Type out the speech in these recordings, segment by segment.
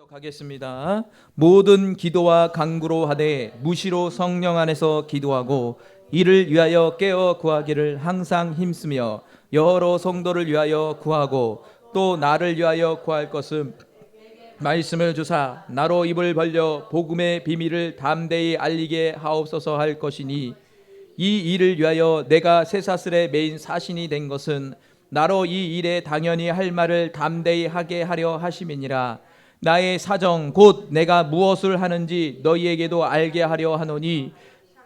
가겠습니다. 모든 기도와 간구로 하되 무시로 성령 안에서 기도하고 이를 위하여 깨어 구하기를 항상 힘쓰며 여러 성도를 위하여 구하고 또 나를 위하여 구할 것은 말씀을 주사 나로 입을 벌려 복음의 비밀을 담대히 알리게 하옵소서 할 것이니 이 일을 위하여 내가 쇠사슬에 매인 사신이 된 것은 나로 이 일에 당연히 할 말을 담대히 하게 하려 하심이니라. 나의 사정 곧 내가 무엇을 하는지 너희에게도 알게 하려 하노니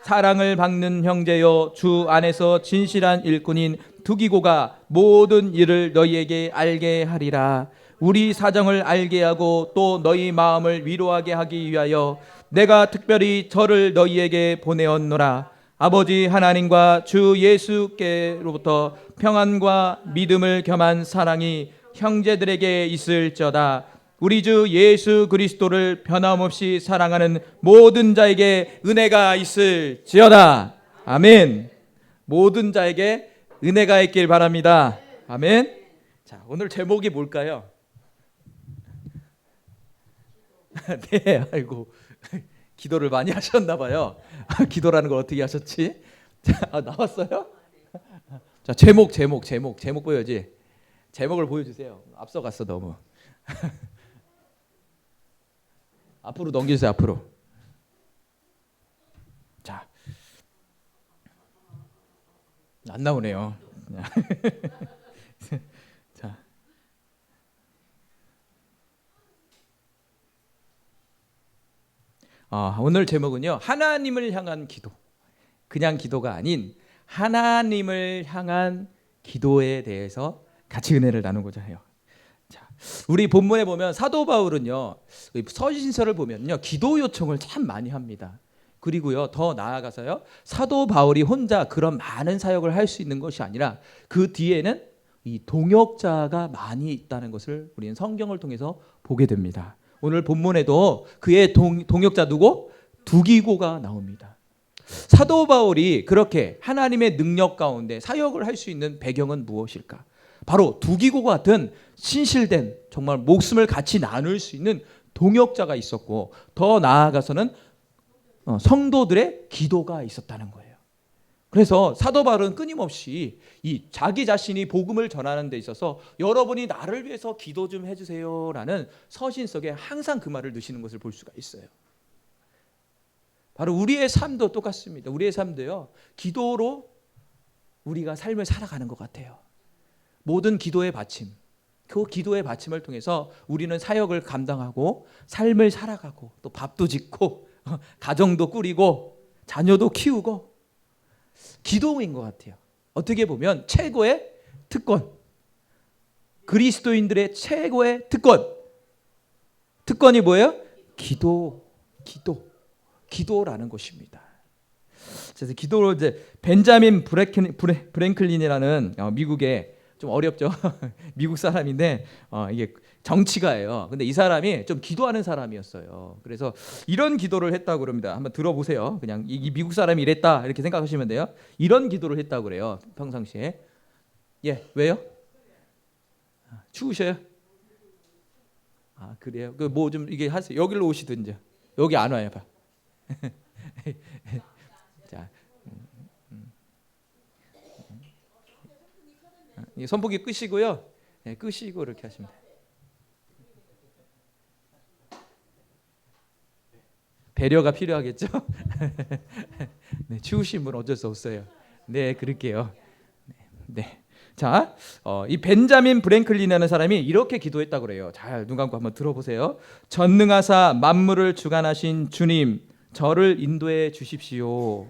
사랑을 받는 형제여 주 안에서 진실한 일꾼인 두기고가 모든 일을 너희에게 알게 하리라. 우리 사정을 알게 하고 또 너희 마음을 위로하게 하기 위하여 내가 특별히 저를 너희에게 보내었노라. 아버지 하나님과 주 예수께로부터 평안과 믿음을 겸한 사랑이 형제들에게 있을지어다. 우리 주 예수 그리스도를 변함없이 사랑하는 모든 자에게 은혜가 있을지어다. 아멘. 모든 자에게 은혜가 있길 바랍니다. 아멘. 자, 오늘 제목이 뭘까요? 네, 아이고 기도를 많이 하셨나 봐요. 기도라는 걸 어떻게 하셨지? 자, 나왔어요? 자, 제목 보여야지. 제목을 보여주세요. 앞서갔어 너무. 앞으로 넘기세요. 앞으로. 자, 안 나오네요. 자, 오늘 제목은요. 하나님을 향한 기도. 그냥 기도가 아닌 하나님을 향한 기도에 대해서 같이 은혜를 나누고자 해요. 자, 우리 본문에 보면 사도 바울은요. 서신서를 보면요. 기도 요청을 참 많이 합니다. 그리고요. 더 나아가서요. 사도 바울이 혼자 그런 많은 사역을 할 수 있는 것이 아니라 그 뒤에는 이 동역자가 많이 있다는 것을 우리는 성경을 통해서 보게 됩니다. 오늘 본문에도 그의 동역자 누구? 두기고가 나옵니다. 사도 바울이 그렇게 하나님의 능력 가운데 사역을 할 수 있는 배경은 무엇일까? 바로 두기고 같은 신실된 정말 목숨을 같이 나눌 수 있는 동역자가 있었고 더 나아가서는 성도들의 기도가 있었다는 거예요. 그래서 사도 바울은 끊임없이 이 자기 자신이 복음을 전하는 데 있어서 여러분이 나를 위해서 기도 좀 해주세요라는 서신 속에 항상 그 말을 넣으시는 것을 볼 수가 있어요. 바로 우리의 삶도 똑같습니다. 우리의 삶도요. 기도로 우리가 삶을 살아가는 것 같아요. 모든 기도의 받침, 그 기도의 받침을 통해서 우리는 사역을 감당하고 삶을 살아가고 또 밥도 짓고 가정도 꾸리고 자녀도 키우고 기도인 것 같아요. 어떻게 보면 최고의 특권, 그리스도인들의 최고의 특권이 뭐예요? 기도라는 것입니다. 그래서 기도로 이제 벤자민 브랭클린이라는 미국의 좀 어렵죠. 미국 사람인데 이게 정치가예요. 근데 이 사람이 좀 기도하는 사람이었어요. 그래서 이런 기도를 했다고 그럽니다. 한번 들어보세요. 그냥 이 미국 사람이 이랬다 이렇게 생각하시면 돼요. 이런 기도를 했다고 그래요. 평상시에. 예, 왜요? 추우셔요? 그래요? 그 뭐 좀 이게 하세요. 여기로 오시든지. 여기 안 와요, 봐. 자, 선풍기 끄시고요. 네, 끄시고 이렇게 하시면 돼요. 배려가 필요하겠죠? 네, 추우신 분 어쩔 수 없어요. 네, 그럴게요. 네. 자, 이 벤자민 브랭클린이라는 사람이 이렇게 기도했다고 그래요. 잘 눈 감고 한번 들어보세요. 전능하사 만물을 주관하신 주님, 저를 인도해 주십시오.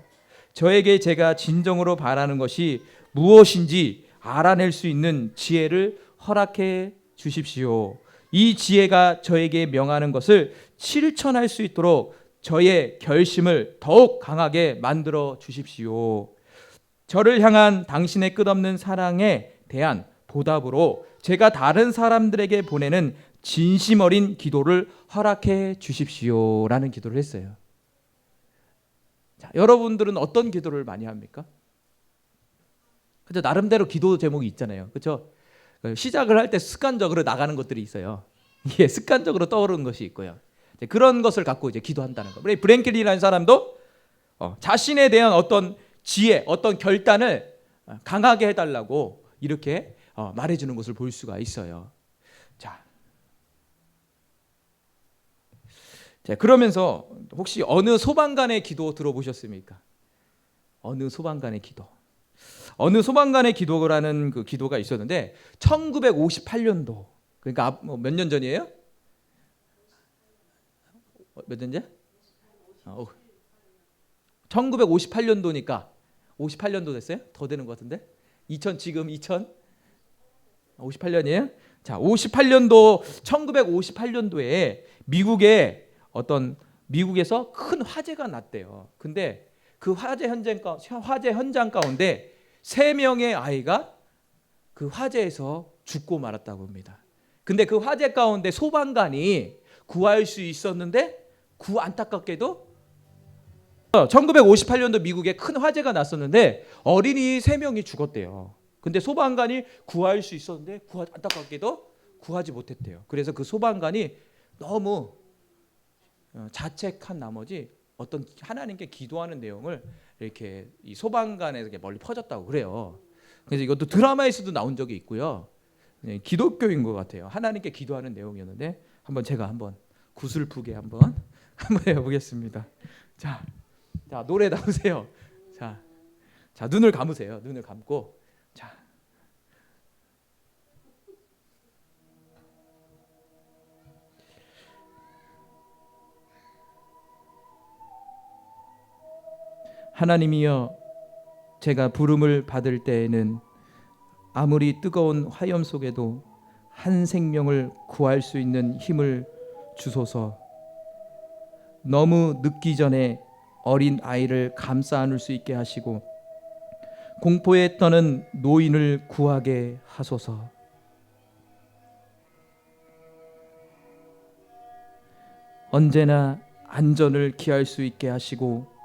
저에게 제가 진정으로 바라는 것이 무엇인지 알아낼 수 있는 지혜를 허락해 주십시오. 이 지혜가 저에게 명하는 것을 실천할 수 있도록 저의 결심을 더욱 강하게 만들어 주십시오. 저를 향한 당신의 끝없는 사랑에 대한 보답으로 제가 다른 사람들에게 보내는 진심 어린 기도를 허락해 주십시오라는 기도를 했어요. 자, 여러분들은 어떤 기도를 많이 합니까? 그죠? 나름대로 기도 제목이 있잖아요. 그렇죠? 시작을 할 때 습관적으로 나가는 것들이 있어요. 이게 습관적으로 떠오르는 것이 있고요. 그런 것을 갖고 이제 기도한다는 거. 브랭클리라는 사람도 자신에 대한 어떤 지혜, 어떤 결단을 강하게 해달라고 이렇게 말해주는 것을 볼 수가 있어요. 자, 그러면서 혹시 어느 소방관의 기도 들어보셨습니까? 어느 소방관의 기도. 어느 소방관의 기도라는 그 기도가 있었는데 1958년도, 그러니까 몇 년 전이에요? 몇 년째? 1958년도니까 58년도 됐어요? 더 되는 것 같은데? 지금 2058년이에요? 자, 58년도 1958년도에 미국에서 큰 화재가 났대요. 근데 그 화재 현장 가운데 3명의 아이가 그 화재에서 죽고 말았다고 합니다. 근데 그 화재 가운데 소방관이 구할 수 있었는데 안타깝게도 1958년도 미국에 큰 화재가 났었는데 어린이 3명이 죽었대요. 근데 소방관이 구할 수 있었는데 안타깝게도 구하지 못했대요. 그래서 그 소방관이 너무 자책한 나머지 어떤 하나님께 기도하는 내용을 이렇게 이 소방관에게 멀리 퍼졌다고 그래요. 그래서 이것도 드라마에서도 나온 적이 있고요. 기독교인 것 같아요. 하나님께 기도하는 내용이었는데 제가 구슬프게 한번 해보겠습니다. 자, 노래 나오세요. 자, 눈을 감으세요. 눈을 감고, 자, 하나님이여, 제가 부름을 받을 때에는 아무리 뜨거운 화염 속에도 한 생명을 구할 수 있는 힘을 주소서. 너무 늦기 전에 어린 아이를 감싸 안을 수 있게 하시고 공포에 떠는 노인을 구하게 하소서. 언제나 안전을 기할 수 있게 하시고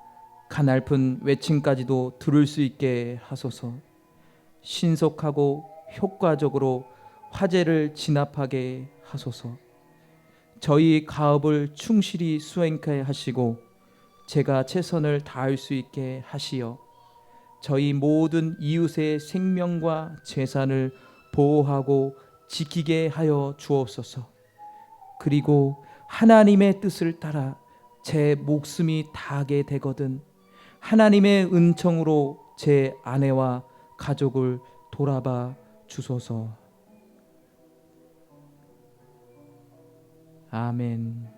가냘픈 외침까지도 들을 수 있게 하소서. 신속하고 효과적으로 화재를 진압하게 하소서. 저희 가업을 충실히 수행케 하시고 제가 최선을 다할 수 있게 하시어 저희 모든 이웃의 생명과 재산을 보호하고 지키게 하여 주옵소서. 그리고 하나님의 뜻을 따라 제 목숨이 다하게 되거든 하나님의 은총으로 제 아내와 가족을 돌아봐 주소서. 아멘.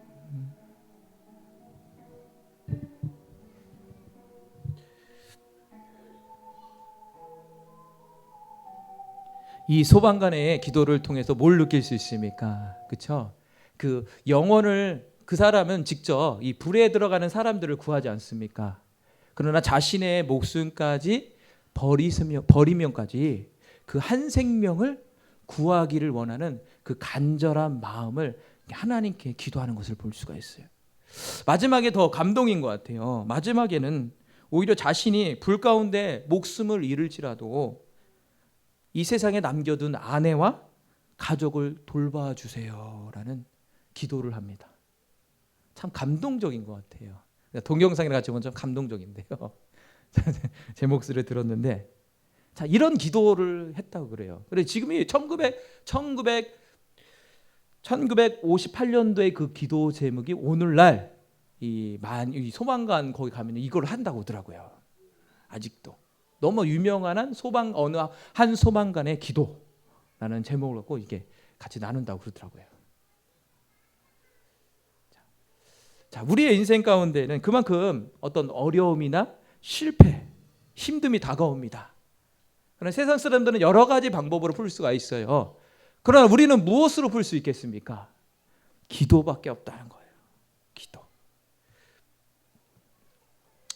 이 소방관의 기도를 통해서 뭘 느낄 수 있습니까? 그렇죠? 그 영혼을, 그 사람은 직접 이 불에 들어가는 사람들을 구하지 않습니까? 그러나 자신의 목숨까지 버리면까지 그 한 생명을 구하기를 원하는 그 간절한 마음을 하나님께 기도하는 것을 볼 수가 있어요. 마지막에 더 감동인 것 같아요. 마지막에는 오히려 자신이 불 가운데 목숨을 잃을지라도 이 세상에 남겨둔 아내와 가족을 돌봐주세요 라는 기도를 합니다. 참 감동적인 것 같아요. 동영상이랑 같이 보면 좀 감동적인데요. 제 목소리를 들었는데, 자, 이런 기도를 했다고 그래요. 그래, 지금이 1958년도의 그 기도 제목이 오늘날 이 소방관 거기 가면 이걸 한다고 하더라고요. 아직도 너무 유명한 어느 한 소방관의 기도라는 제목을 갖고 이게 같이 나눈다고 그러더라고요. 자, 우리의 인생 가운데는 그만큼 어떤 어려움이나 실패, 힘듦이 다가옵니다. 그러나 세상 사람들은 여러 가지 방법으로 풀 수가 있어요. 그러나 우리는 무엇으로 풀 수 있겠습니까? 기도밖에 없다는 거예요. 기도.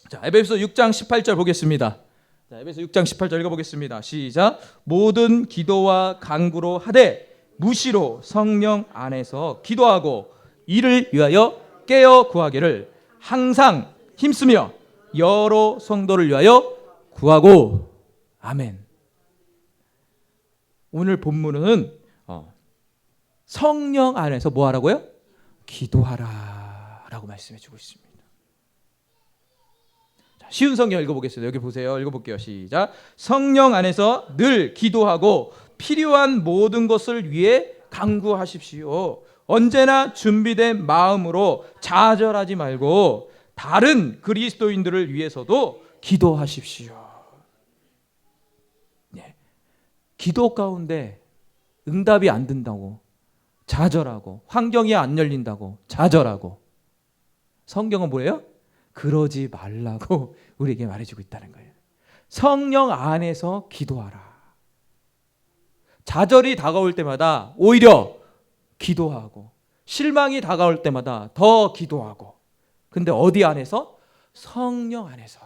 자, 에베소 6장 18절 보겠습니다. 자, 에베소 6장 18절 읽어보겠습니다. 시작. 모든 기도와 간구로 하되 무시로 성령 안에서 기도하고 이를 위하여 깨어 구하기를 항상 힘쓰며 여러 성도를 위하여 구하고. 아멘. 오늘 본문은 성령 안에서 뭐 하라고요? 기도하라 라고 말씀해 주고 있습니다. 자, 쉬운 성경 읽어보겠습니다. 여기 보세요. 읽어볼게요. 시작. 성령 안에서 늘 기도하고 필요한 모든 것을 위해 간구하십시오. 언제나 준비된 마음으로 좌절하지 말고 다른 그리스도인들을 위해서도 기도하십시오. 네. 기도 가운데 응답이 안 된다고 좌절하고 환경이 안 열린다고 좌절하고 성경은 뭐예요? 그러지 말라고 우리에게 말해주고 있다는 거예요. 성령 안에서 기도하라. 좌절이 다가올 때마다 오히려 기도하고 실망이 다가올 때마다 더 기도하고. 근데 어디 안에서? 성령 안에서.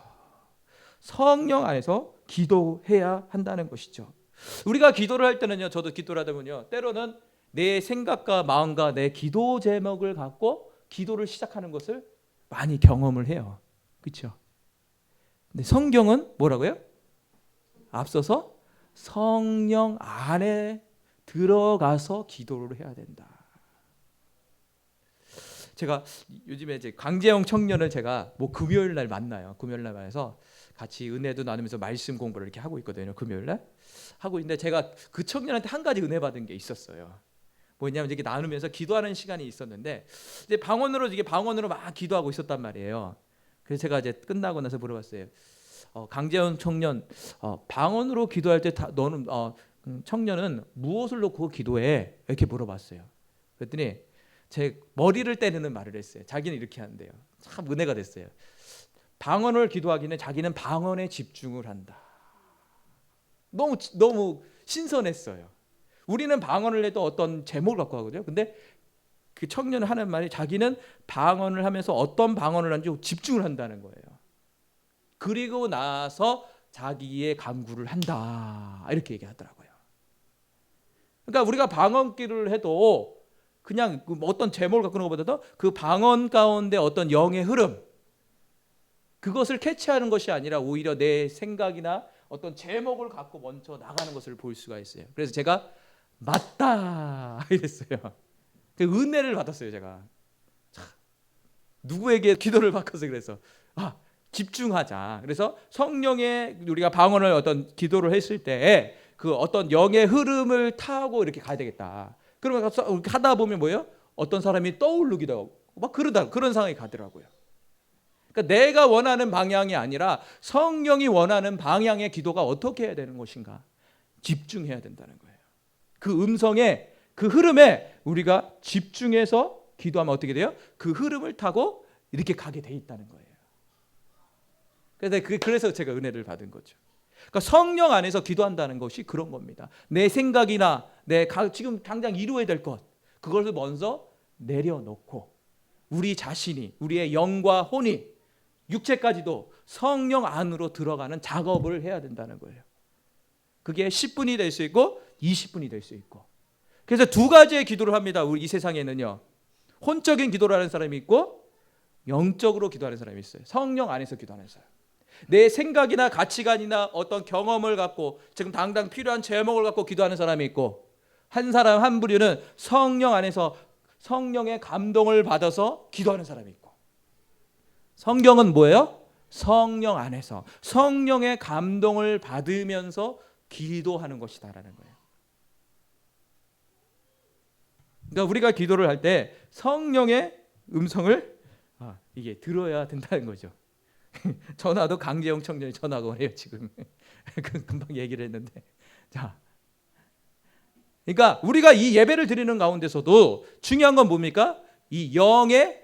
성령 안에서 기도해야 한다는 것이죠. 우리가 기도를 할 때는요, 저도 기도를 하다 보면요, 때로는 내 생각과 마음과 내 기도 제목을 갖고 기도를 시작하는 것을 많이 경험을 해요. 그렇죠? 근데 성경은 뭐라고요? 앞서서 성령 안에 들어가서 기도를 해야 된다. 제가 요즘에 이제 강재영 청년을 제가 뭐 금요일 날 만나요. 금요일 날 만나서 같이 은혜도 나누면서 말씀 공부를 이렇게 하고 있거든요. 금요일 날 하고 있는데 제가 그 청년한테 한 가지 은혜 받은 게 있었어요. 뭐냐면 이렇게 나누면서 기도하는 시간이 있었는데 이제 방언으로 막 기도하고 있었단 말이에요. 그래서 제가 이제 끝나고 나서 물어봤어요. 강재현 청년, 방언으로 기도할 때 너는 청년은 무엇을 놓고 기도해? 이렇게 물어봤어요. 그랬더니 제 머리를 때리는 말을 했어요. 자기는 이렇게 하는데요. 참 은혜가 됐어요. 방언을 기도하기는 자기는 방언에 집중을 한다. 너무 신선했어요. 우리는 방언을 해도 어떤 제목을 갖고 하거든요. 근데 그 청년은 하는 말이 자기는 방언을 하면서 어떤 방언을 하는지 집중을 한다는 거예요. 그리고 나서 자기의 간구를 한다. 이렇게 얘기하더라고요. 그러니까 우리가 방언기를 해도 그냥 어떤 제목을 갖고 있는 것보다도 그 방언 가운데 어떤 영의 흐름, 그것을 캐치하는 것이 아니라 오히려 내 생각이나 어떤 제목을 갖고 먼저 나가는 것을 볼 수가 있어요. 그래서 제가 맞다 이랬어요. 그 은혜를 받았어요. 제가 누구에게 기도를 바꿔서 그래서 집중하자. 그래서 성령의 우리가 방언을 어떤 기도를 했을 때 그 어떤 영의 흐름을 타고 이렇게 가야 되겠다. 그러면 하다 보면 뭐예요? 어떤 사람이 떠오르기도 하고 막 그런 상황이 가더라고요. 그러니까 내가 원하는 방향이 아니라 성령이 원하는 방향의 기도가 어떻게 해야 되는 것인가 집중해야 된다는 거예요. 그 음성에 그 흐름에 우리가 집중해서 기도하면 어떻게 돼요? 그 흐름을 타고 이렇게 가게 돼 있다는 거예요. 그래서 제가 은혜를 받은 거죠. 그러니까 성령 안에서 기도한다는 것이 그런 겁니다. 내 생각이나 지금 당장 이루어야 될 것, 그것을 먼저 내려놓고 우리 자신이, 우리의 영과 혼이, 육체까지도 성령 안으로 들어가는 작업을 해야 된다는 거예요. 그게 10분이 될 수 있고 20분이 될 수 있고. 그래서 두 가지의 기도를 합니다. 우리 이 세상에는요. 혼적인 기도를 하는 사람이 있고 영적으로 기도하는 사람이 있어요. 성령 안에서 기도하는 사람. 내 생각이나 가치관이나 어떤 경험을 갖고 지금 당장 필요한 제목을 갖고 기도하는 사람이 있고, 한 부류는 성령 안에서 성령의 감동을 받아서 기도하는 사람이 있고. 성경은 뭐예요? 성령 안에서 성령의 감동을 받으면서 기도하는 것이다라는 거예요. 그러니까 우리가 기도를 할 때 성령의 음성을 이게 들어야 된다는 거죠. 전화도 강재영 청년이 전화가 오네요 지금. 금방 얘기를 했는데. 자, 그러니까 우리가 이 예배를 드리는 가운데서도 중요한 건 뭡니까? 이 영의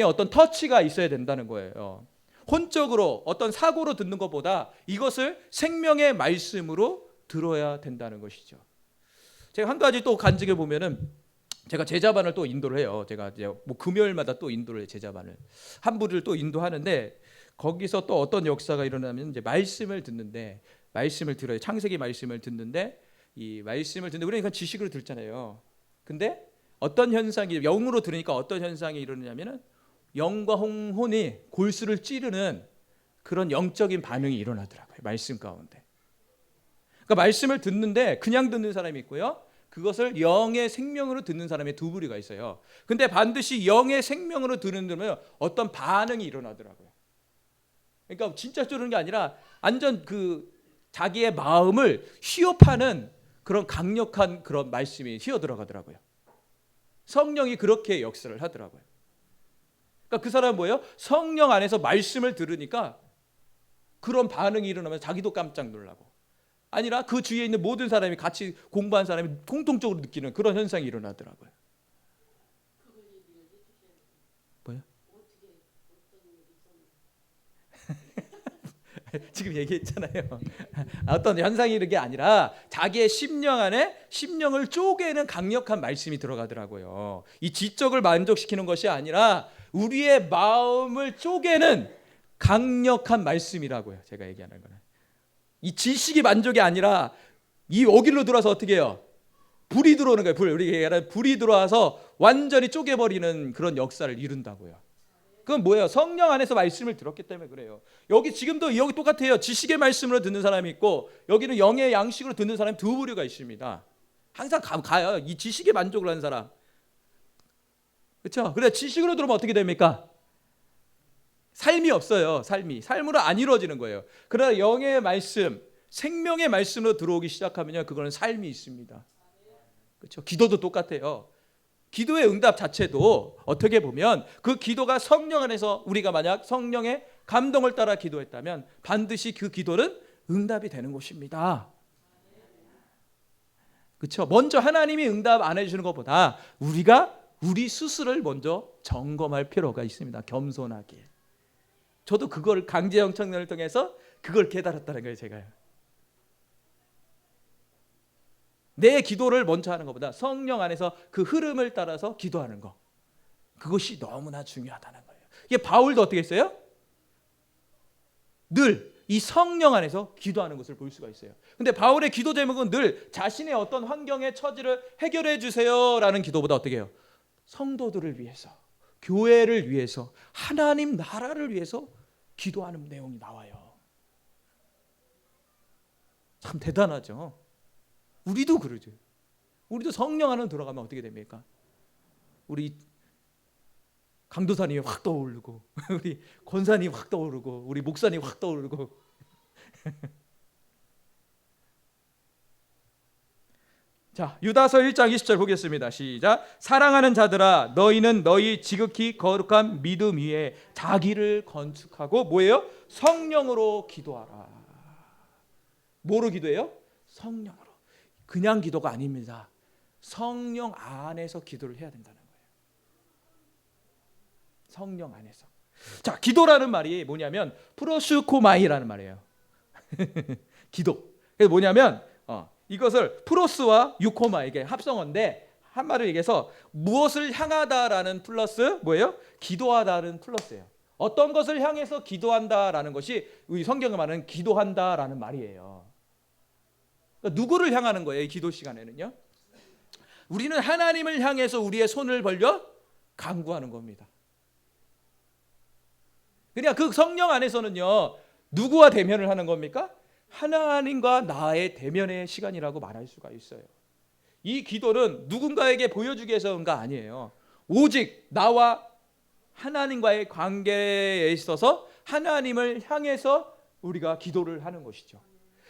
어떤 터치가 있어야 된다는 거예요. 혼적으로 어떤 사고로 듣는 것보다 이것을 생명의 말씀으로 들어야 된다는 것이죠. 제가 한 가지 또 간증해 보면은, 제가 제자반을 또 인도를 해요. 제가 이제 뭐 금요일마다 또 인도를 해요. 제자반을 한 부를 또 인도하는데, 거기서 또 어떤 역사가 일어나면 이제 말씀을 들어요. 창세기 말씀을 듣는데, 이 말씀을 듣는데 우리는 지식으로 듣잖아요. 근데 어떤 현상이, 영으로 들으니까 어떤 현상이 일어나냐면은 영과 혼이 골수를 찌르는 그런 영적인 반응이 일어나더라고요. 말씀 가운데. 그러니까 말씀을 듣는데 그냥 듣는 사람이 있고요. 그것을 영의 생명으로 듣는 사람의 두 부류가 있어요. 근데 반드시 영의 생명으로 들으면 어떤 반응이 일어나더라고요. 그러니까 진짜 쫓는 게 아니라 완전 그 자기의 마음을 휘업하는 그런 강력한 그런 말씀이 휘어 들어가더라고요. 성령이 그렇게 역사를 하더라고요. 그러니까 그 사람은 뭐예요? 성령 안에서 말씀을 들으니까 그런 반응이 일어나면 자기도 깜짝 놀라고, 아니라 그 주위에 있는 모든 사람이 같이 공부한 사람이 공통적으로 느끼는 그런 현상이 일어나더라고요. 뭐요? 지금 얘기했잖아요. 어떤 현상이 이런 게 아니라 자기의 심령 안에 심령을 쪼개는 강력한 말씀이 들어가더라고요. 이 지적을 만족시키는 것이 아니라 우리의 마음을 쪼개는 강력한 말씀이라고요. 제가 얘기하는 거는 이 지식이 만족이 아니라 이 여기로 들어와서 어떻게 해요? 불이 들어오는 거예요. 우리 얘기하는 불이 들어와서 완전히 쪼개버리는 그런 역사를 이룬다고요. 그건 뭐예요? 성령 안에서 말씀을 들었기 때문에 그래요. 여기 지금도 여기 똑같아요. 지식의 말씀으로 듣는 사람이 있고 여기는 영의 양식으로 듣는 사람이 두 부류가 있습니다. 항상 가요. 이 지식에 만족을 하는 사람. 그렇죠? 그래 지식으로 들으면 어떻게 됩니까? 삶이 없어요. 삶으로 안 이루어지는 거예요. 그러나 영의 말씀, 생명의 말씀으로 들어오기 시작하면요, 그거는 삶이 있습니다. 그렇죠? 기도도 똑같아요. 기도의 응답 자체도 어떻게 보면 그 기도가 성령 안에서 우리가 만약 성령의 감동을 따라 기도했다면 반드시 그 기도는 응답이 되는 것입니다. 그렇죠? 먼저 하나님이 응답 안 해주는 것보다 우리가 우리 스스로를 먼저 점검할 필요가 있습니다. 겸손하게. 저도 그걸 강제영 청년을 통해서 그걸 깨달았다는 거예요. 제가요. 내 기도를 먼저 하는 것보다 성령 안에서 그 흐름을 따라서 기도하는 것, 그것이 너무나 중요하다는 거예요. 이게 바울도 어떻게 했어요? 늘 이 성령 안에서 기도하는 것을 볼 수가 있어요. 근데 바울의 기도 제목은 늘 자신의 어떤 환경의 처지를 해결해 주세요라는 기도보다 어떻게 해요? 성도들을 위해서, 교회를 위해서, 하나님 나라를 위해서 기도하는 내용이 나와요. 참 대단하죠. 우리도 그러죠. 우리도 성령 안으로 들어가면 어떻게 됩니까? 우리 강도사님이 확 떠오르고 우리 권사님이 확 떠오르고 우리 목사님이 확 떠오르고 자, 유다서 1장 20절 보겠습니다. 시작. 사랑하는 자들아 너희는 너희 지극히 거룩한 믿음 위에 자기를 건축하고 뭐예요? 성령으로 기도하라. 뭐로 기도해요? 성령으로. 그냥 기도가 아닙니다. 성령 안에서 기도를 해야 된다는 거예요. 성령 안에서. 자, 기도라는 말이 뭐냐면 프로슈코마이라는 말이에요. 기도. 그래서 뭐냐면 이것을 프로스와 유코마 이게 합성어인데 한 말을 얘기해서 무엇을 향하다라는 플러스 뭐예요? 기도하다는 플러스예요. 어떤 것을 향해서 기도한다라는 것이 우리 성경에 말하는 기도한다라는 말이에요. 그러니까 누구를 향하는 거예요? 이 기도 시간에는요. 우리는 하나님을 향해서 우리의 손을 벌려 간구하는 겁니다. 그러니까 그 성령 안에서는요, 누구와 대면을 하는 겁니까? 하나님과 나의 대면의 시간이라고 말할 수가 있어요. 이 기도는 누군가에게 보여주기 위해서가 아니에요. 오직 나와 하나님과의 관계에 있어서 하나님을 향해서 우리가 기도를 하는 것이죠.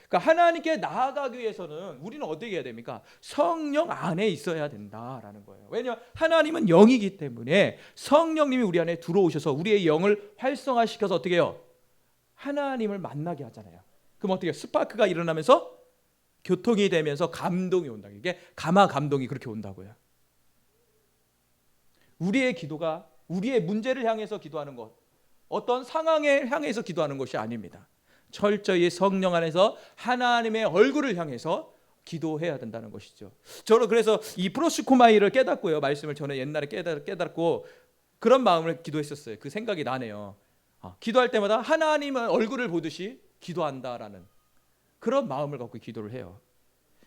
그러니까 하나님께 나아가기 위해서는 우리는 어떻게 해야 됩니까? 성령 안에 있어야 된다라는 거예요. 왜냐하면 하나님은 영이기 때문에 성령님이 우리 안에 들어오셔서 우리의 영을 활성화시켜서 어떻게 해요? 하나님을 만나게 하잖아요. 그럼 어떻게 해요? 스파크가 일어나면서 교통이 되면서 감동이 온다. 이게 감화 감동이 그렇게 온다고요. 우리의 기도가 우리의 문제를 향해서 기도하는 것, 어떤 상황에 향해서 기도하는 것이 아닙니다. 철저히 성령 안에서 하나님의 얼굴을 향해서 기도해야 된다는 것이죠. 저는 그래서 이 프로시코마이를 깨닫고요. 말씀을 저는 옛날에 깨닫고 그런 마음을 기도했었어요. 그 생각이 나네요. 기도할 때마다 하나님의 얼굴을 보듯이 기도한다라는 그런 마음을 갖고 기도를 해요.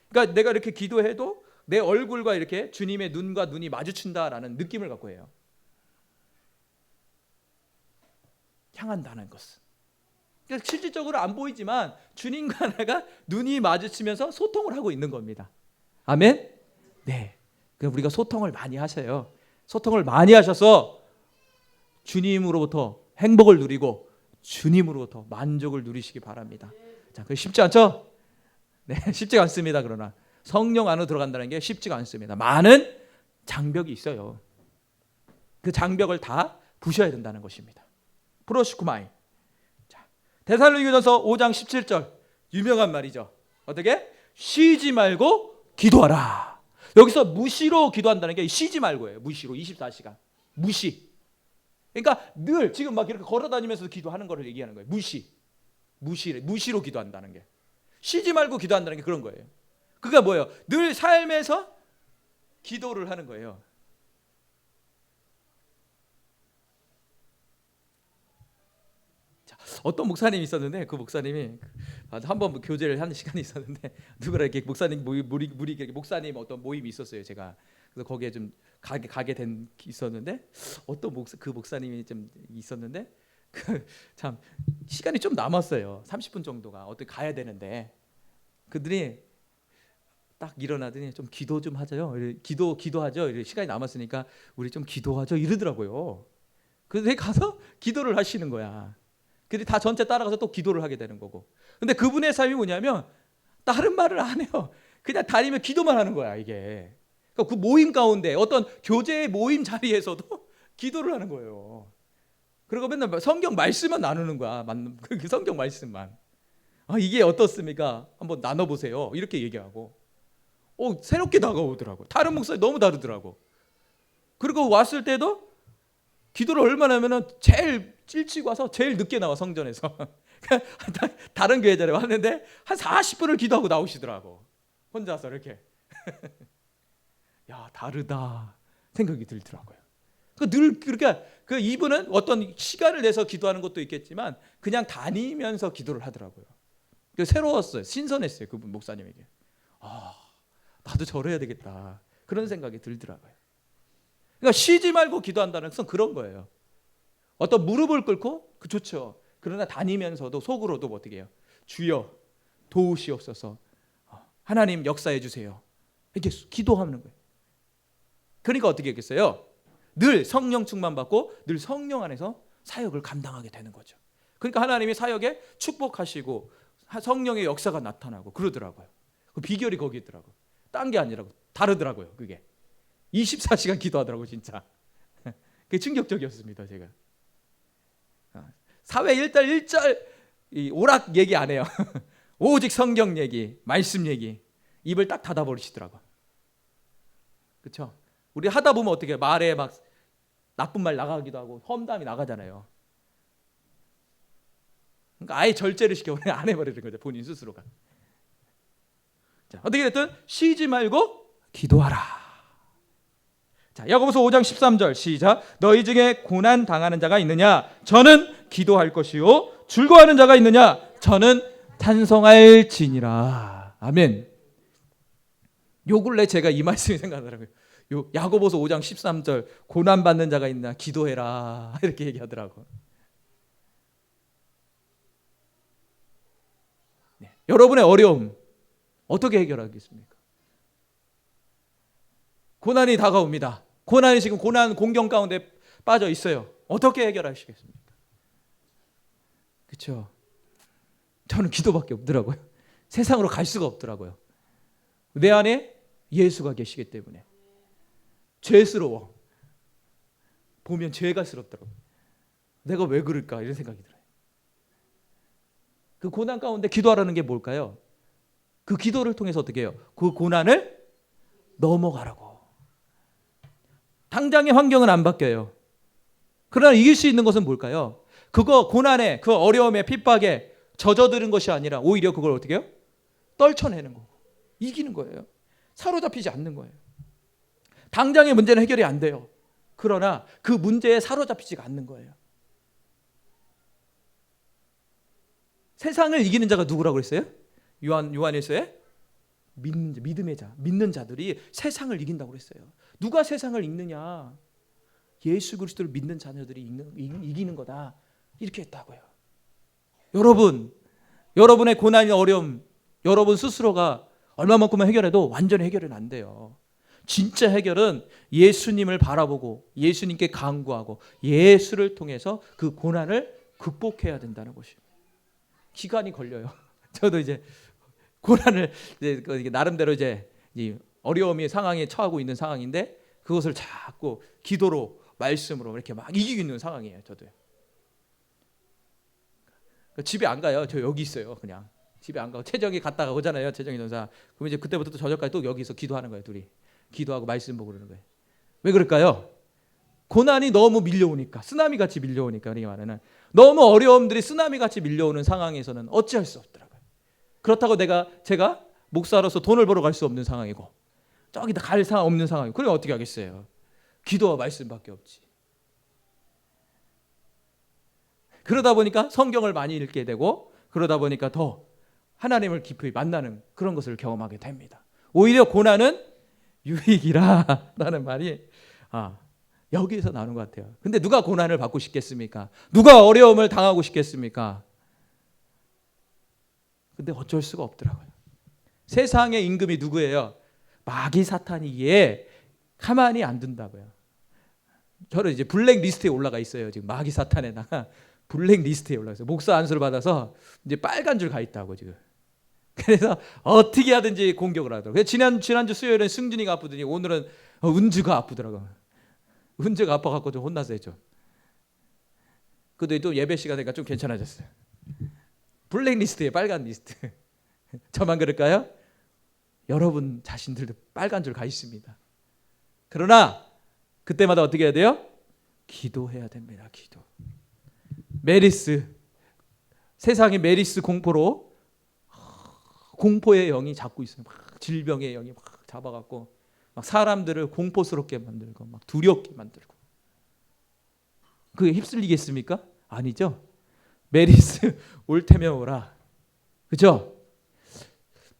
그러니까 내가 이렇게 기도해도 내 얼굴과 이렇게 주님의 눈과 눈이 마주친다라는 느낌을 갖고 해요. 향한다는 것은. 그러니까 실질적으로 안 보이지만 주님과 내가 눈이 마주치면서 소통을 하고 있는 겁니다. 아멘? 네, 그러니까 우리가 소통을 많이 하셔요. 소통을 많이 하셔서 주님으로부터 행복을 누리고 주님으로부터 만족을 누리시기 바랍니다. 자, 그게 쉽지 않죠? 네, 쉽지가 않습니다. 그러나 성령 안으로 들어간다는 게 쉽지가 않습니다. 많은 장벽이 있어요. 그 장벽을 다 부셔야 된다는 것입니다. 프로시쿠마이. 자, 데살로니가전서 5장 17절 유명한 말이죠. 어떻게? 쉬지 말고 기도하라. 여기서 무시로 기도한다는 게 쉬지 말고예요. 무시로 24시간. 무시. 그러니까 늘 지금 막 이렇게 걸어다니면서 기도하는 거를 얘기하는 거예요. 무시로 기도한다는 게. 쉬지 말고 기도한다는 게 그런 거예요. 그게 뭐예요? 늘 삶에서 기도를 하는 거예요. 자, 어떤 목사님이 있었는데 그 목사님이 한번 교제를 하는 시간이 있었는데 누구라 이렇게 목사님 목사님 어떤 모임이 있었어요. 제가 그래서 거기에 좀 가게 된 있었는데 어떤 그 목사님이 좀 있었는데 참 시간이 좀 남았어요. 30분 정도가 어떻게 가야 되는데 그들이 딱 일어나더니 좀 기도 좀 하자요. 기도하죠. 시간이 남았으니까 우리 좀 기도하죠. 이러더라고요. 그래서 가서 기도를 하시는 거야. 그들이 다 전체 따라가서 또 기도를 하게 되는 거고. 근데 그분의 삶이 뭐냐면 다른 말을 안 해요. 그냥 다니며 기도만 하는 거야 이게. 그러니까 그 모임 가운데 어떤 교제의 모임 자리에서도 기도를 하는 거예요. 그리고 맨날 성경 말씀만 나누는 거야. 그 성경 말씀만. 이게 어떻습니까? 한번 나눠보세요. 이렇게 얘기하고. 새롭게 다가오더라고. 다른 목사님 너무 다르더라고. 그리고 왔을 때도 기도를 얼마나 하면은 제일 일찍 와서 제일 늦게 나와 성전에서. 다른 교회 자리에 왔는데 한 40분을 기도하고 나오시더라고. 혼자서 이렇게. 야, 다르다 생각이 들더라고요. 그러니까 이분은 어떤 시간을 내서 기도하는 것도 있겠지만 그냥 다니면서 기도를 하더라고요. 새로웠어요. 신선했어요. 그분 목사님에게. 나도 저래야 되겠다. 그런 생각이 들더라고요. 그러니까 쉬지 말고 기도한다는 것은 그런 거예요. 어떤 무릎을 꿇고 좋죠. 그러나 다니면서도 속으로도 어떻게 해요? 주여 도우시옵소서. 하나님 역사해 주세요. 이렇게 기도하는 거예요. 그러니까 어떻게 했겠어요? 늘 성령 충만 받고 늘 성령 안에서 사역을 감당하게 되는 거죠. 그러니까 하나님이 사역에 축복하시고 성령의 역사가 나타나고 그러더라고요. 그 비결이 거기 있더라고요. 딴 게 아니라고 다르더라고요. 그게 24시간 기도하더라고요. 진짜 그게 충격적이었습니다. 제가 사회 일절 오락 얘기 안 해요. 오직 성경 얘기, 말씀 얘기 입을 딱 닫아버리시더라고요. 그렇죠? 우리 하다 보면 어떻게 말에 막 나쁜 말 나가기도 하고 험담이 나가잖아요. 그러니까 아예 절제를 시켜버리면 안 해버리는 거죠. 본인 스스로가. 자, 어떻게 됐든 쉬지 말고 기도하라. 자, 야고보서 5장 13절 시작. 너희 중에 고난 당하는 자가 있느냐? 저는 기도할 것이요. 즐거워하는 자가 있느냐? 저는 찬송할지니라. 아멘. 요 근래 제가 이 말씀이 생각나더라고요. 야고보서 5장 13절 고난 받는 자가 있나 기도해라 이렇게 얘기하더라고요. 네. 여러분의 어려움 어떻게 해결하겠습니까? 고난이 다가옵니다. 고난이 지금 고난 공경 가운데 빠져 있어요. 어떻게 해결하시겠습니까? 그렇죠? 저는 기도밖에 없더라고요. 세상으로 갈 수가 없더라고요. 내 안에 예수가 계시기 때문에. 죄스러워. 보면 죄가 스럽더라고요. 내가 왜 그럴까 이런 생각이 들어요. 그 고난 가운데 기도하라는 게 뭘까요? 그 기도를 통해서 어떻게 해요? 그 고난을 넘어가라고. 당장의 환경은 안 바뀌어요. 그러나 이길 수 있는 것은 뭘까요? 그거 고난에 그 어려움에 핍박에 젖어드는 것이 아니라 오히려 그걸 어떻게 해요? 떨쳐내는 거고 이기는 거예요. 사로잡히지 않는 거예요. 당장의 문제는 해결이 안 돼요. 그러나 그 문제에 사로잡히지가 않는 거예요. 세상을 이기는 자가 누구라고 그랬어요? 요한일서에 믿음의 자, 믿는 자들이 세상을 이긴다고 그랬어요. 누가 세상을 이기느냐? 예수 그리스도를 믿는 자녀들이 이기는 거다. 이렇게 했다고요. 여러분, 여러분의 고난이나 어려움, 여러분 스스로가 얼마만큼만 해결해도 완전히 해결은 안 돼요. 진짜 해결은 예수님을 바라보고 예수님께 간구하고 예수를 통해서 그 고난을 극복해야 된다는 것이에요. 기간이 걸려요. 저도 이제 고난을 이제 나름대로 이제 어려움이 상황에 처하고 있는 상황인데 그것을 자꾸 기도로 말씀으로 이렇게 막 이기고 있는 상황이에요. 저도요. 집에 안 가요. 저 여기 있어요. 그냥 집에 안 가고 최정이 갔다가 오잖아요. 최정이 전사. 그럼 이제 그때부터 또 저녁까지 또 여기서 기도하는 거예요. 둘이 기도하고 말씀 보고 그러는 거예요. 왜 그럴까요? 고난이 너무 밀려오니까, 쓰나미 같이 밀려오니까. 그러니까 말하는 너무 어려움들이 쓰나미 같이 밀려오는 상황에서는 어찌할 수 없더라고요. 그렇다고 제가 목사로서 돈을 벌어 갈 수 없는 상황이고 저기 갈 상황 없는 상황이고 그럼 어떻게 하겠어요? 기도와 말씀밖에 없지. 그러다 보니까 성경을 많이 읽게 되고 그러다 보니까 더 하나님을 깊이 만나는 그런 것을 경험하게 됩니다. 오히려 고난은 유익이라 라는 말이 여기에서 나오는 것 같아요. 근데 누가 고난을 받고 싶겠습니까? 누가 어려움을 당하고 싶겠습니까? 근데 어쩔 수가 없더라고요. 세상의 임금이 누구예요? 마귀 사탄이기에 가만히 안 둔다고요. 저는 이제 블랙리스트에 올라가 있어요. 지금 마귀 사탄에다가 블랙리스트에 올라가 있어요. 목사 안수를 받아서 이제 빨간 줄 가 있다고 지금. 그래서 어떻게 하든지 공격을 하더라고요. 지난주 수요일은 승준이가 아프더니 오늘은 은주가 아프더라고요. 은주가 아파갖고 좀 혼났어요. 좀. 그래도 또 예배 시간 되니까 좀 괜찮아졌어요. 블랙리스트에 빨간 리스트. 저만 그럴까요? 여러분 자신들도 빨간 줄 가 있습니다. 그러나 그때마다 어떻게 해야 돼요? 기도해야 됩니다. 기도. 메리스, 세상의 메리스 공포의 영이 잡고 있어요. 막 질병의 영이 막 잡아갖고 막 사람들을 공포스럽게 만들고 막 두렵게 만들고. 그게 휩쓸리겠습니까? 아니죠. 메리스 올 테면 오라. 그죠?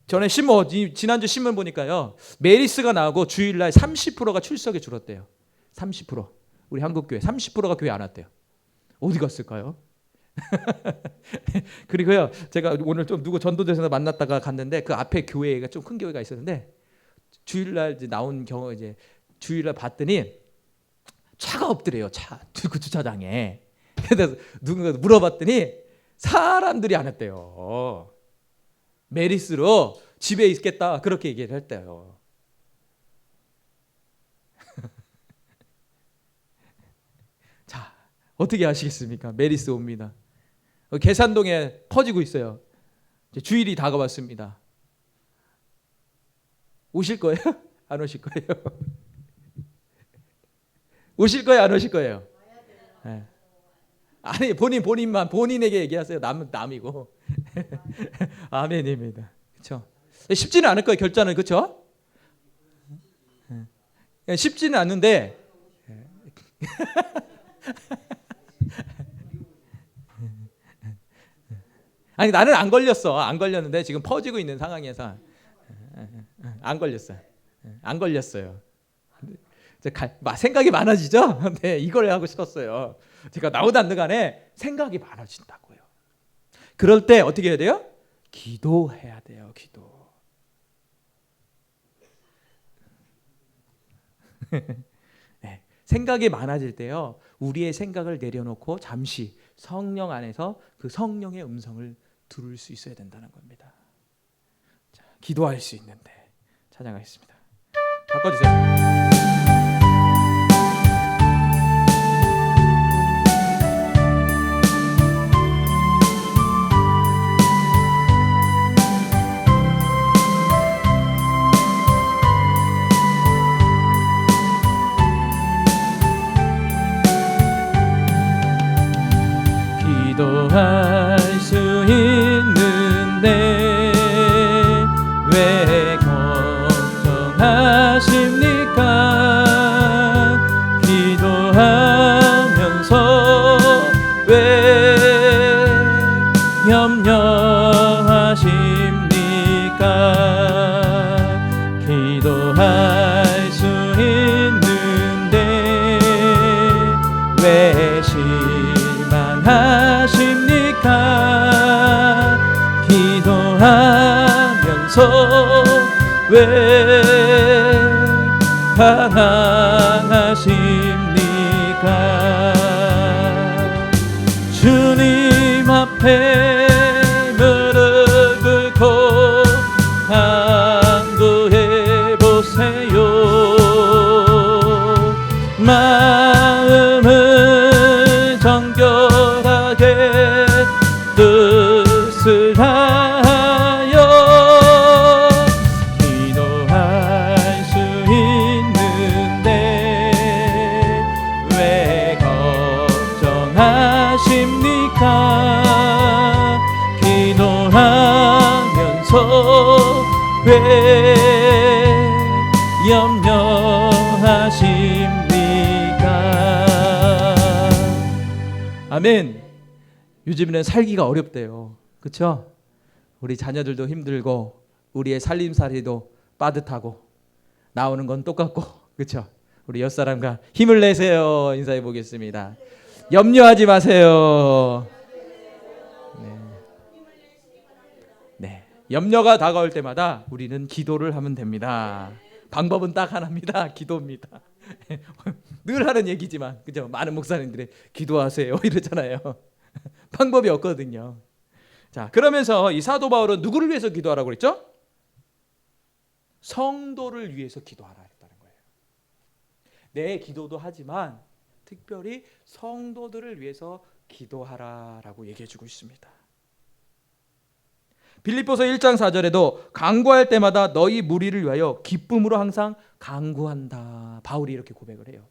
전에 지난주 신문 보니까요. 메리스가 나오고 주일날 30%가 출석이 줄었대요. 30%. 우리 한국교회 30%가 교회 안 왔대요. 어디 갔을까요? 그리고요, 제가 오늘 좀 누구 전도대에서 만났다가 갔는데 그 앞에 교회가 좀 큰 교회가 있었는데 주일날 이제 나온 경우 이제 주일날 봤더니 차가 없더래요. 그 주차장에. 그래서 누군가 물어봤더니 사람들이 안 했대요. 메리스로 집에 있겠다 그렇게 얘기를 했대요. 자, 어떻게 하시겠습니까? 메리스 옵니다. 계산동에 퍼지고 있어요. 이제 주일이 다가왔습니다. 오실 거예요? 안 오실 거예요? 오실 거예요? 안 오실 거예요? 네. 아니 본인에게 얘기하세요. 남이고. 아멘입니다. 그렇죠? 쉽지는 않을 거예요. 결단은. 그렇죠? 쉽지는 않는데 아니 나는 안 걸렸어. 안 걸렸는데 지금 퍼지고 있는 상황에서 안 걸렸어요. 안 걸렸어요. 생각이 많아지죠? 네, 이걸 하고 싶었어요. 제가 나오다 안 간에 생각이 많아진다고요. 그럴 때 어떻게 해야 돼요? 기도해야 돼요. 기도. 네, 생각이 많아질 때요. 우리의 생각을 내려놓고 잠시 성령 안에서 그 성령의 음성을 들을 수 있어야 된다는 겁니다. 자, 기도할 수 있는데 찬양하겠습니다. 바꿔주세요. 기도할 수 있는데 왜 걱정하십니까? 기도하면서 왜 염려하십니까? 기도할 수 있는데 왜 하십니까? 기도하면서 왜 강하십니까? 주님 앞에 무릎 꿇고 간구해 보세요. 마음을 정결하게 뜻을 하여 기도할 수 있는데 왜 걱정하십니까? 기도하면서 왜 염려하십니까? 아멘. 요즘에는 살기가 어렵대요. 그렇죠? 우리 자녀들도 힘들고 우리의 살림살이도 빠듯하고 나오는 건 똑같고, 그렇죠? 우리 옆사람과 힘을 내세요 인사해 보겠습니다. 염려하지 마세요. 네. 염려가 다가올 때마다 우리는 기도를 하면 됩니다. 방법은 딱 하나입니다. 기도입니다. 늘 하는 얘기지만, 그죠? 많은 목사님들이 기도하세요 이러잖아요. 방법이 없거든요. 자, 그러면서 이 사도 바울은 누구를 위해서 기도하라고 그랬죠? 성도를 위해서 기도하라 했다는 거예요. 내 기도도 하지만 특별히 성도들을 위해서 기도하라라고 얘기해 주고 있습니다. 빌립보서 1장 4절에도 간구할 때마다 너희 무리를 위하여 기쁨으로 항상 간구한다. 바울이 이렇게 고백을 해요.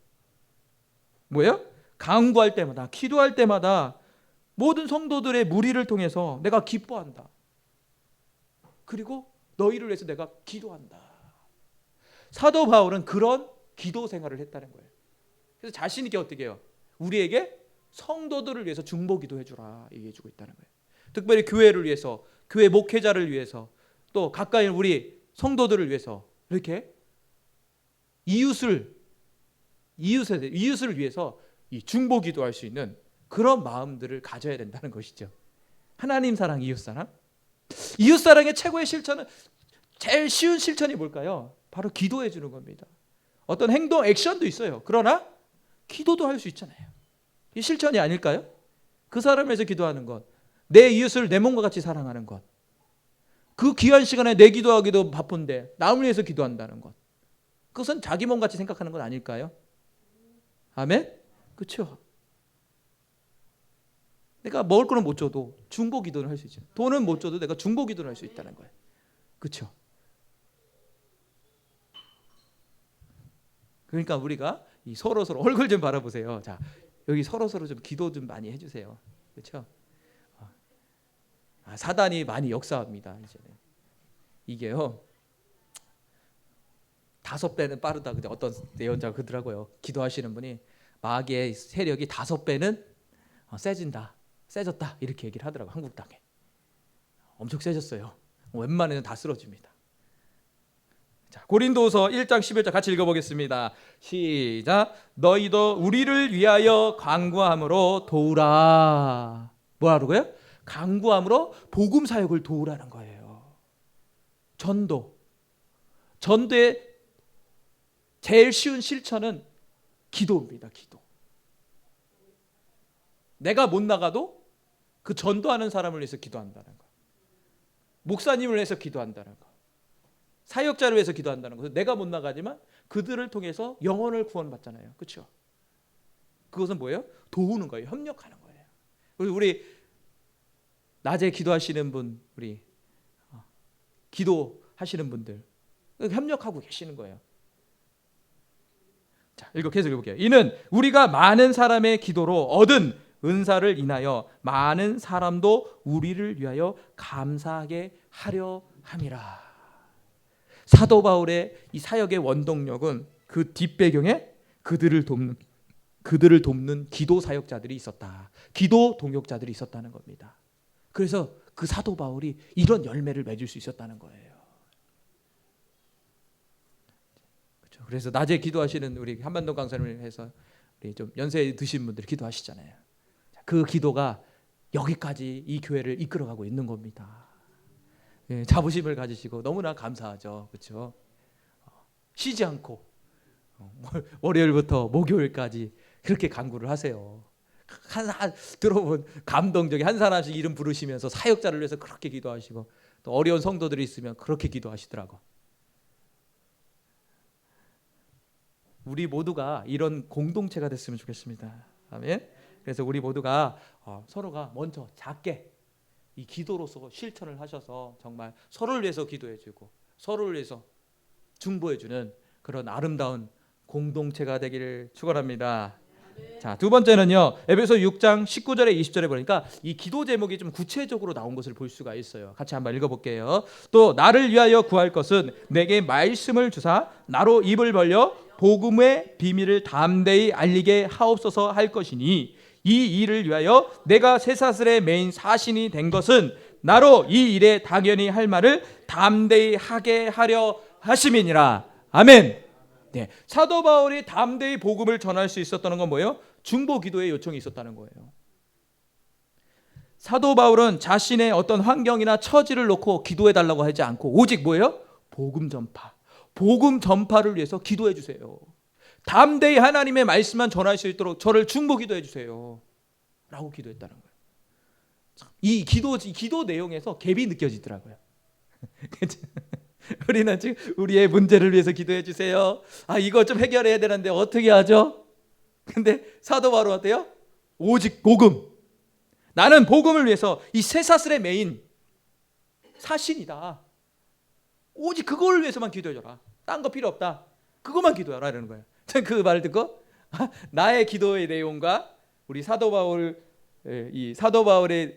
뭐예요? 간구할 때마다, 기도할 때마다 모든 성도들의 무리를 통해서 내가 기뻐한다. 그리고 너희를 위해서 내가 기도한다. 사도 바울은 그런 기도 생활을 했다는 거예요. 그래서 자신 있게 어떻게 해요? 우리에게 성도들을 위해서 중보 기도해 주라 얘기해 주고 있다는 거예요. 특별히 교회를 위해서, 교회 목회자를 위해서, 또 가까이 우리 성도들을 위해서 이렇게 이웃을 위해서 이 중보 기도할 수 있는 그런 마음들을 가져야 된다는 것이죠. 하나님 사랑, 이웃 사랑. 이웃 사랑의 최고의 실천은, 제일 쉬운 실천이 뭘까요? 바로 기도해 주는 겁니다. 어떤 행동, 액션도 있어요. 그러나 기도도 할 수 있잖아요. 이 실천이 아닐까요? 그 사람을 위해서 기도하는 것, 내 이웃을 내 몸과 같이 사랑하는 것, 그 귀한 시간에 내 기도하기도 바쁜데 남을 위해서 기도한다는 것, 그것은 자기 몸같이 생각하는 건 아닐까요? 아멘? 그렇죠? 내가 먹을 거는 못 줘도 중보 기도를 할 수 있죠. 돈은 못 줘도 내가 중보 기도를 할 수 있다는 거예요. 그렇죠? 그러니까 우리가 이 서로 얼굴 좀 바라보세요. 자, 여기 서로 좀 기도 좀 많이 해주세요. 그렇죠? 사단이 많이 역사합니다. 이제는 이게요 5배는 빠르다. 근데 어떤 예언자가 그러더라고요. 기도하시는 분이 마귀의 세력이 5배는 세진다, 세졌다 이렇게 얘기를 하더라고요. 한국 땅에 엄청 세졌어요. 웬만해는 다 쓰러집니다. 자, 고린도서 1장 11절 같이 읽어보겠습니다. 시작. 너희도 우리를 위하여 간구함으로 도우라. 뭐라고요? 간구함으로 복음 사역을 도우라는 거예요. 전도의 제일 쉬운 실천은 기도입니다. 기도. 내가 못 나가도 그 전도하는 사람을 위해서 기도한다는 거, 목사님을 위해서 기도한다는 거, 사역자를 위해서 기도한다는 거. 내가 못 나가지만 그들을 통해서 영혼을 구원받잖아요. 그렇죠? 그것은 뭐예요? 도우는 거예요. 협력하는 거예요. 우리 낮에 기도하시는 분, 우리 기도하시는 분들 협력하고 계시는 거예요. 자, 계속 읽어볼게요. 이는 우리가 많은 사람의 기도로 얻은 은사를 인하여 많은 사람도 우리를 위하여 감사하게 하려 함이라. 사도 바울의 이 사역의 원동력은 그 뒷배경에 그들을 돕는 기도 사역자들이 있었다. 기도 동역자들이 있었다는 겁니다. 그래서 그 사도 바울이 이런 열매를 맺을 수 있었다는 거예요. 그렇죠? 그래서 낮에 기도하시는 우리 한반도 강사님을 해서 우리 좀 연세 드신 분들이 기도하시잖아요. 그 기도가 여기까지 이 교회를 이끌어가고 있는 겁니다. 예, 자부심을 가지시고 너무나 감사하죠. 그렇죠? 쉬지 않고 월요일부터 목요일까지 그렇게 간구를 하세요. 들어보면 감동적인 한 사람씩 이름 부르시면서 사역자를 위해서 그렇게 기도하시고 또 어려운 성도들이 있으면 그렇게 기도하시더라고. 우리 모두가 이런 공동체가 됐으면 좋겠습니다. 아멘. 그래서 우리 모두가 서로가 먼저 작게 이 기도로서 실천을 하셔서 정말 서로를 위해서 기도해주고 서로를 위해서 중보해주는 그런 아름다운 공동체가 되기를 축원합니다. 자, 두 번째는요. 에베소 6장 19절에 20절에 보니까 이 기도 제목이 좀 구체적으로 나온 것을 볼 수가 있어요. 같이 한번 읽어볼게요. 또 나를 위하여 구할 것은 내게 말씀을 주사 나로 입을 벌려 복음의 비밀을 담대히 알리게 하옵소서 할 것이니 이 일을 위하여 내가 쇠사슬에 매인 사신이 된 것은 나로 이 일에 당연히 할 말을 담대히 하게 하려 하심이니라. 아멘. 네, 사도 바울이 담대히 복음을 전할 수 있었다는 건 뭐예요? 중보 기도의 요청이 있었다는 거예요. 사도 바울은 자신의 어떤 환경이나 처지를 놓고 기도해 달라고 하지 않고 오직 뭐예요? 복음 전파. 복음 전파를 위해서 기도해 주세요. 담대히 하나님의 말씀만 전할 수 있도록 저를 중보 기도해 주세요. 라고 기도했다는 거예요. 이 기도 내용에서 갭이 느껴지더라고요. 우리는 지금 우리의 문제를 위해서 기도해 주세요. 이거 좀 해결해야 되는데 어떻게 하죠? 근데 사도 바울은 어때요? 오직 복음. 나는 복음을 위해서 이 쇠사슬의 메인 사신이다. 오직 그걸 위해서만 기도해줘라. 딴 거 필요 없다. 그것만 기도하라 이러는 거예요. 전 그 말을 듣고 나의 기도의 내용과 우리 사도 바울의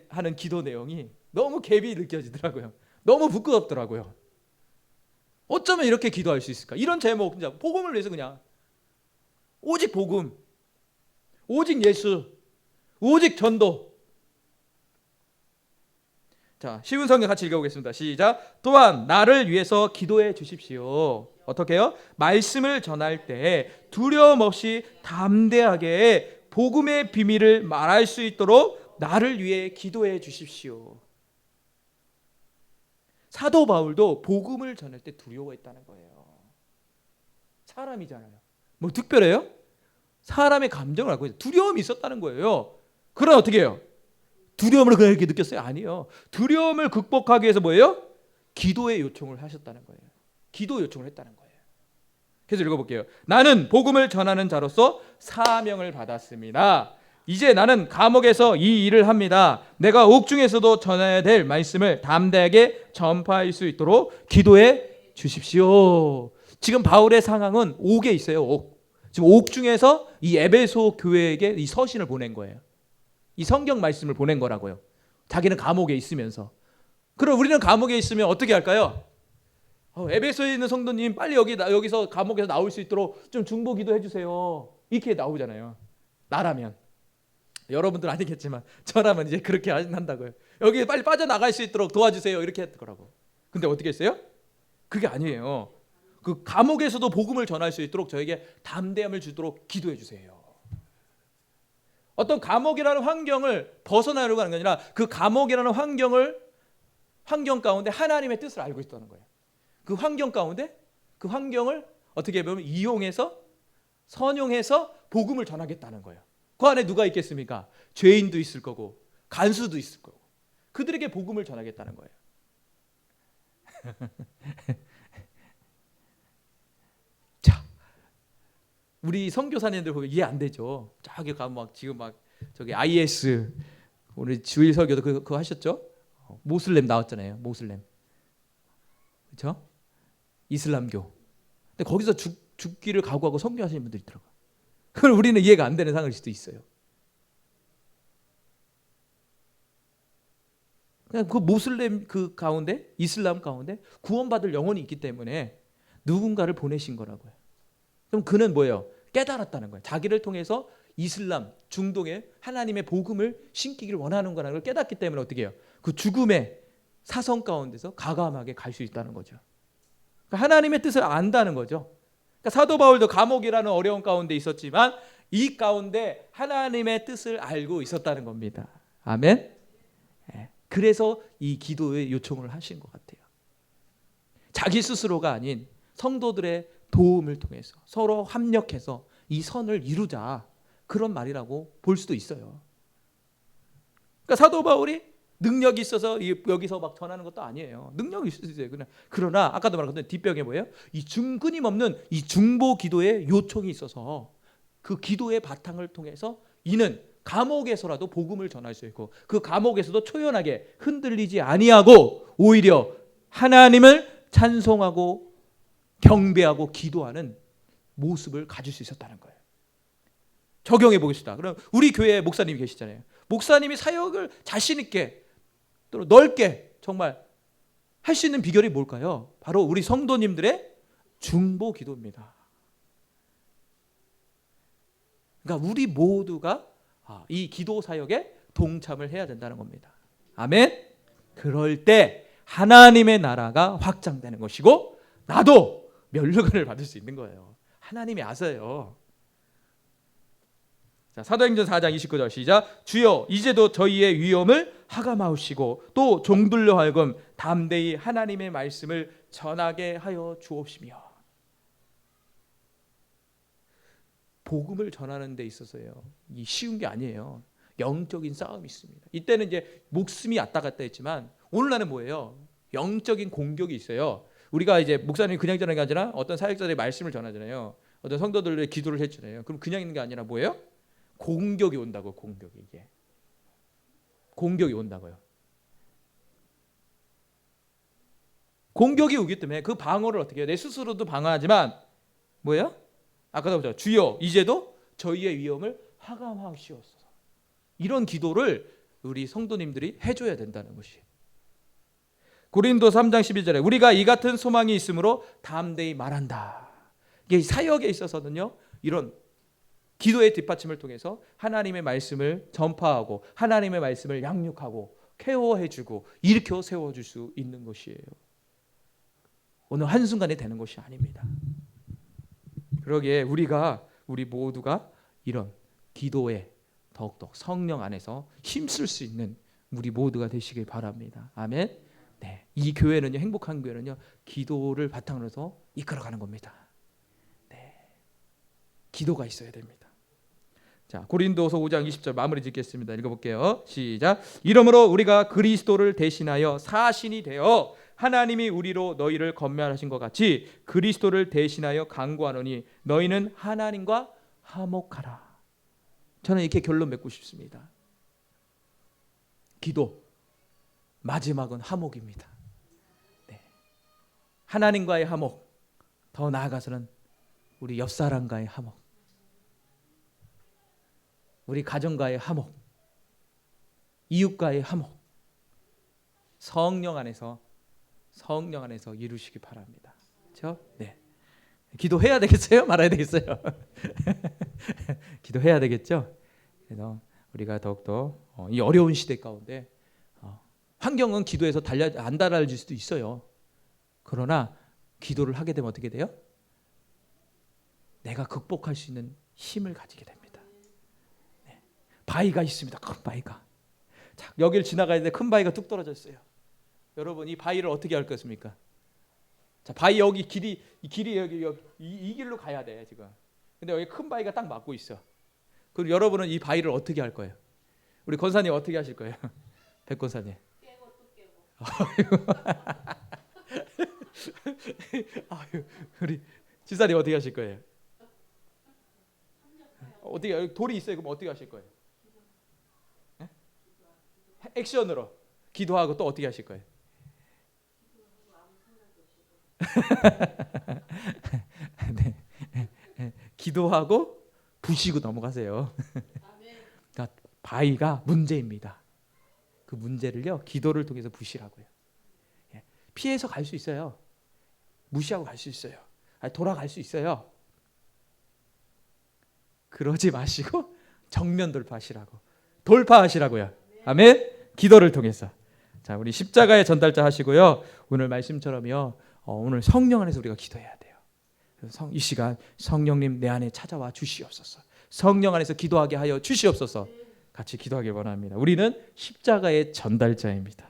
하는 기도 내용이 너무 갭이 느껴지더라고요. 너무 부끄럽더라고요. 어쩌면 이렇게 기도할 수 있을까? 이런 제목, 그냥 복음을 위해서 그냥 오직 복음, 오직 예수, 오직 전도. 자, 쉬운 성경 같이 읽어보겠습니다. 시작. 또한 나를 위해서 기도해 주십시오. 어떻게 해요? 말씀을 전할 때 두려움 없이 담대하게 복음의 비밀을 말할 수 있도록 나를 위해 기도해 주십시오. 사도 바울도 복음을 전할 때 두려워했다는 거예요. 사람이잖아요. 뭐 특별해요? 사람의 감정을 알고 있어요. 두려움이 있었다는 거예요. 그럼 어떻게 해요? 두려움을 그냥 이렇게 느꼈어요? 아니요. 두려움을 극복하기 위해서 뭐예요? 기도의 요청을 하셨다는 거예요. 기도 요청을 했다는 거예요. 계속 읽어볼게요. 나는 복음을 전하는 자로서 사명을 받았습니다. 이제 나는 감옥에서 이 일을 합니다. 내가 옥중에서도 전해야 될 말씀을 담대하게 전파할 수 있도록 기도해 주십시오. 지금 바울의 상황은 옥에 있어요. 옥. 지금 옥중에서 이 에베소 교회에게 이 서신을 보낸 거예요. 이 성경 말씀을 보낸 거라고요. 자기는 감옥에 있으면서. 그럼 우리는 감옥에 있으면 어떻게 할까요? 에베소에 있는 성도님 빨리 여기서 감옥에서 나올 수 있도록 좀 중보 기도해 주세요. 이렇게 나오잖아요. 나라면. 여러분들 아니겠지만 저라면 이제 그렇게 한다고요. 여기 빨리 빠져나갈 수 있도록 도와주세요. 이렇게 했을 거라고. 근데 어떻게 했어요? 그게 아니에요. 그 감옥에서도 복음을 전할 수 있도록 저에게 담대함을 주도록 기도해 주세요. 어떤 감옥이라는 환경을 벗어나려고 하는 게 아니라 그 감옥이라는 환경 가운데 하나님의 뜻을 알고 있다는 거예요. 그 환경 가운데 그 환경을 어떻게 보면 이용해서 선용해서 복음을 전하겠다는 거예요. 그 안에 누가 있겠습니까? 죄인도 있을 거고 간수도 있을 거고 그들에게 복음을 전하겠다는 거예요. 자, 우리 선교사님들 보면 이해 안 되죠. 저기 가면 지금 저기 IS 오늘 주일 설교도 그거 하셨죠? 모슬렘 나왔잖아요. 모슬렘, 그렇죠? 이슬람교. 근데 거기서 죽기를 각오하고 선교하시는 분들이 있더라고요. 그걸 우리는 이해가 안 되는 상황일 수도 있어요. 그냥 그 모슬렘 그 가운데, 이슬람 가운데 구원받을 영혼이 있기 때문에 누군가를 보내신 거라고요. 그럼 그는 뭐예요? 깨달았다는 거예요. 자기를 통해서 이슬람, 중동에 하나님의 복음을 심기를 원하는 거라는 걸 깨닫기 때문에 어떻게 해요? 그 죽음의 사성 가운데서 가감하게 갈 수 있다는 거죠. 그러니까 하나님의 뜻을 안다는 거죠. 그러니까 사도 바울도 감옥이라는 어려운 가운데 있었지만 이 가운데 하나님의 뜻을 알고 있었다는 겁니다. 아멘. 그래서 이 기도의 요청을 하신 것 같아요. 자기 스스로가 아닌 성도들의 도움을 통해서 서로 합력해서 이 선을 이루자, 그런 말이라고 볼 수도 있어요. 그러니까 사도 바울이 능력이 있어서 여기서 막 전하는 것도 아니에요. 능력이 있어요. 그러나 아까도 말했던 뒷벽에 뭐예요? 이 끊임없는 이 중보 기도의 요청이 있어서 그 기도의 바탕을 통해서 이는 감옥에서라도 복음을 전할 수 있고, 그 감옥에서도 초연하게 흔들리지 아니하고 오히려 하나님을 찬송하고 경배하고 기도하는 모습을 가질 수 있었다는 거예요. 적용해 보겠습니다. 그럼 우리 교회에 목사님이 계시잖아요. 목사님이 사역을 자신 있게 또 넓게 정말 할 수 있는 비결이 뭘까요? 바로 우리 성도님들의 중보 기도입니다. 그러니까 우리 모두가 이 기도 사역에 동참을 해야 된다는 겁니다. 아멘. 그럴 때 하나님의 나라가 확장되는 것이고 나도 면류관을 받을 수 있는 거예요. 하나님이 아세요. 자, 사도행전 4장 29절 시작. 주여 이제도 저희의 위험을 하감하시고 또 종들로 하여금 담대히 하나님의 말씀을 전하게 하여 주옵시며. 복음을 전하는 데 있어서요, 이 쉬운 게 아니에요. 영적인 싸움이 있습니다. 이때는 이제 목숨이 왔다 갔다 했지만 오늘날은 뭐예요? 영적인 공격이 있어요. 우리가 이제 목사님이 그냥 전하는 게 아니라 어떤 사역자들의 말씀을 전하잖아요. 어떤 성도들의 기도를 해주잖아요. 그럼 그냥 있는 게 아니라 뭐예요? 공격이 온다고. 공격이 온다고요. 공격이 오기 때문에 그 방어를 어떻게 해요? 내 스스로도 방어하지만 뭐예요? 아까도 보죠. 주여 이제도 저희의 위험을 하감하시옵소서. 이런 기도를 우리 성도님들이 해줘야 된다는 것이. 고린도 3장 12절에 우리가 이 같은 소망이 있으므로 담대히 말한다. 이게 사역에 있어서는요, 이런 기도의 뒷받침을 통해서 하나님의 말씀을 전파하고 하나님의 말씀을 양육하고 케어해주고 일으켜 세워줄 수 있는 것이에요. 오늘 한순간에 되는 것이 아닙니다. 그러기에 우리 모두가 이런 기도에 더욱더 성령 안에서 힘쓸 수 있는 우리 모두가 되시길 바랍니다. 아멘. 네, 이 교회는요, 행복한 교회는요, 기도를 바탕으로 해서 이끌어가는 겁니다. 네, 기도가 있어야 됩니다. 자, 고린도서 5장 20절 마무리 짓겠습니다. 읽어볼게요. 시작. 이러므로 우리가 그리스도를 대신하여 사신이 되어 하나님이 우리로 너희를 건면하신 것 같이 그리스도를 대신하여 간구하노니 너희는 하나님과 화목하라. 저는 이렇게 결론 맺고 싶습니다. 기도 마지막은 화목입니다. 네. 하나님과의 화목, 더 나아가서는 우리 옆 사람과의 화목, 우리 가정과의 화목, 이웃과의 화목, 성령 안에서 이루시기 바랍니다. 그렇죠? 네. 기도해야 되겠어요? 말아야 되겠어요? 기도해야 되겠죠? 그래서 우리가 더욱더 이 어려운 시대 가운데 환경은 기도에서 안 달라질 수도 있어요. 그러나 기도를 하게 되면 어떻게 돼요? 내가 극복할 수 있는 힘을 가지게 됩니다. 네. 바위가 있습니다. 큰 바위가. 자, 여기를 지나가야 되는데 큰 바위가 뚝 떨어졌어요. 여러분, 이 바위를 어떻게 할 것입니까? 자, 바위 여기 길이 여기 이 길로 가야 돼 지금. 근데 여기 큰 바위가 딱 막고 있어. 그럼 여러분은 이 바위를 어떻게 할 거예요? 우리 권사님 어떻게 하실 거예요? 백 권사님. 깨고 또 깨고. 아유, 우리 지사님 어떻게 하실 거예요? 어떻게 돌이 있어요? 그럼 어떻게 하실 거예요? 네? 액션으로 기도하고 또 어떻게 하실 거예요? 네. 기도하고 부시고 넘어가세요. 그러니까 바위가 문제입니다. 그 문제를요, 기도를 통해서 부시라고요. 피해서 갈 수 있어요. 무시하고 갈 수 있어요. 돌아갈 수 있어요. 그러지 마시고 정면 돌파하시라고요. 아멘. 기도를 통해서. 자, 우리 십자가의 전달자 하시고요. 오늘 말씀처럼요, 오늘 성령 안에서 우리가 기도해야 돼요. 이 시간 성령님 내 안에 찾아와 주시옵소서. 성령 안에서 기도하게 하여 주시옵소서. 같이 기도하길 원합니다. 우리는 십자가의 전달자입니다.